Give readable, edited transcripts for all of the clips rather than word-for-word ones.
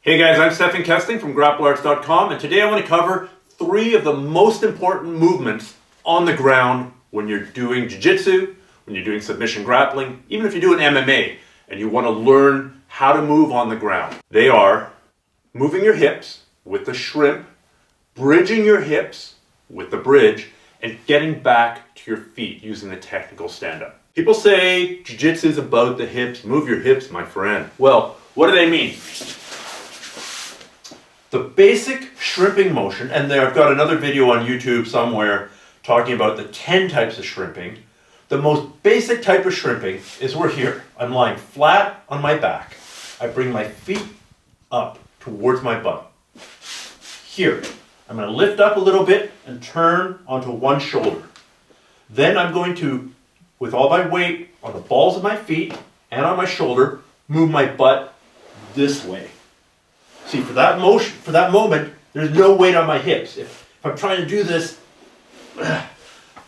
Hey guys, I'm Stefan Kesting from GrappleArts.com, and today I want to cover 3 of the most important movements on the ground when you're doing jiu-jitsu, when you're doing submission grappling, even if you're doing MMA and you want to learn how to move on the ground. They are moving your hips with the shrimp, bridging your hips with the bridge, and getting back to your feet using the technical stand-up. People say jiu-jitsu is about the hips. Move your hips, my friend. Well, what do they mean? The basic shrimping motion, and there I've got another video on YouTube somewhere talking about the 10 types of shrimping. The most basic type of shrimping is we're here. I'm lying flat on my back. I bring my feet up towards my butt. Here, I'm going to lift up a little bit and turn onto one shoulder. Then I'm going to, with all my weight on the balls of my feet and on my shoulder, move my butt this way. See, for that motion, for that moment, there's no weight on my hips. If I'm trying to do this,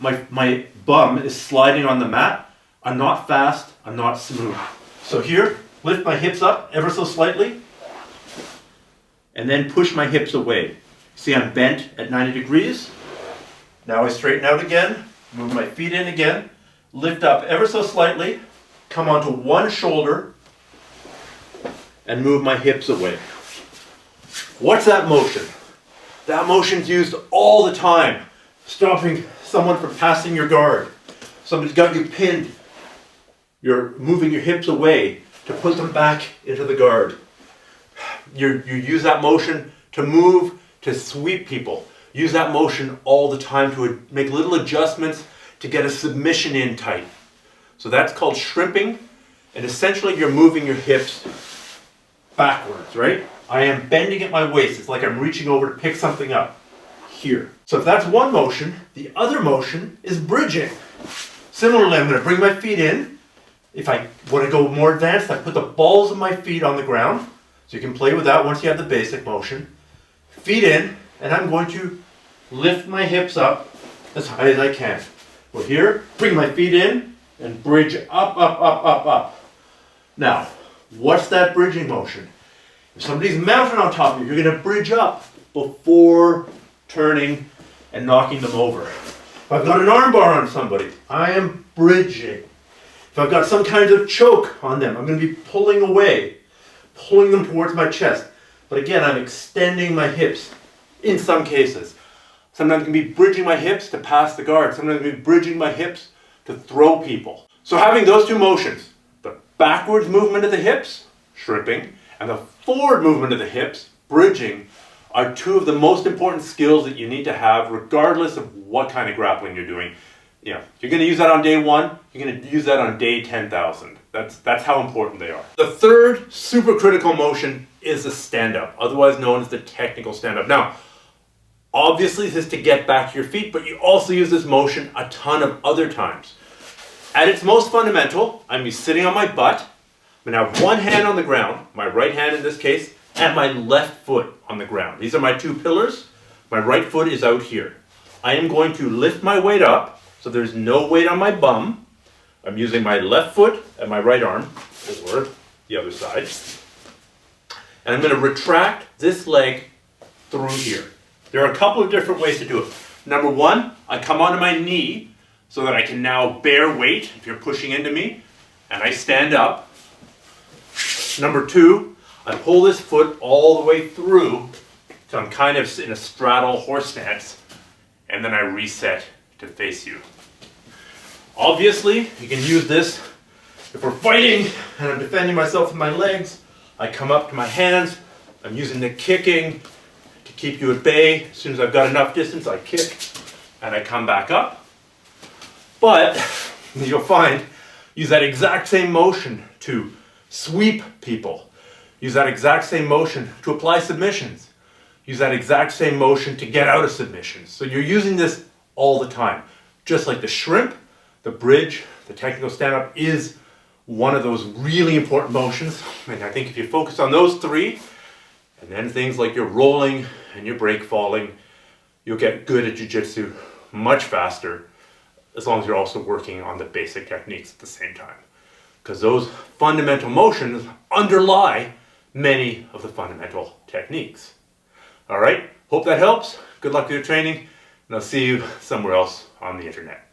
my bum is sliding on the mat. I'm not fast, I'm not smooth. So here, lift my hips up ever so slightly, and then push my hips away. See, I'm bent at 90 degrees. Now I straighten out again, move my feet in again, lift up ever so slightly, come onto one shoulder, and move my hips away. What's that motion? That motion's used all the time, stopping someone from passing your guard. Somebody's got you pinned. You're moving your hips away to put them back into the guard. You use that motion to move, to sweep people. Use that motion all the time to make little adjustments to get a submission in tight. So that's called shrimping, and essentially you're moving your hips backwards, right? I am bending at my waist. It's like I'm reaching over to pick something up here. So if that's one motion, the other motion is bridging. Similarly, I'm going to bring my feet in. If I want to go more advanced, I put the balls of my feet on the ground. So you can play with that once you have the basic motion. Feet in, and I'm going to lift my hips up as high as I can. Well, here, bring my feet in and bridge up, up, up, up, up. Now, what's that bridging motion? If somebody's mounted on top of you, you're going to bridge up before turning and knocking them over. If I've got an arm bar on somebody, I am bridging. If I've got some kind of choke on them, I'm going to be pulling away, pulling them towards my chest. But again, I'm extending my hips in some cases. Sometimes I'm going to be bridging my hips to pass the guard. Sometimes I'm going to be bridging my hips to throw people. So having those two motions, the backwards movement of the hips, shrimping, and the forward movement of the hips, bridging, are 2 of the most important skills that you need to have regardless of what kind of grappling you're doing. You know, you're going to use that on day 1, you're going to use that on day 10,000. That's how important they are. The third super critical motion is the stand-up, otherwise known as the technical stand-up. Now, obviously this is to get back to your feet, but you also use this motion a ton of other times. At its most fundamental, I'm going to be sitting on my butt. I'm going to have one hand on the ground, my right hand in this case, and my left foot on the ground. These are my 2 pillars. My right foot is out here. I am going to lift my weight up so there's no weight on my bum. I'm using my left foot and my right arm, or the other side. And I'm going to retract this leg through here. There are a couple of different ways to do it. Number 1, I come onto my knee so that I can now bear weight if you're pushing into me, and I stand up. Number 2, I pull this foot all the way through so I'm kind of in a straddle horse stance, and then I reset to face you. Obviously, you can use this if we're fighting and I'm defending myself with my legs. I come up to my hands, I'm using the kicking to keep you at bay. As soon as I've got enough distance, I kick and I come back up. But you'll find, use that exact same motion to sweep people. Use that exact same motion to apply submissions. Use that exact same motion to get out of submissions. So you're using this all the time. Just like the shrimp, the bridge, the technical stand-up is one of those really important motions. And I think if you focus on those 3, and then things like your rolling and your break falling, you'll get good at jiu-jitsu much faster, as long as you're also working on the basic techniques at the same time. Because those fundamental motions underlie many of the fundamental techniques. All right, hope that helps. Good luck with your training, and I'll see you somewhere else on the internet.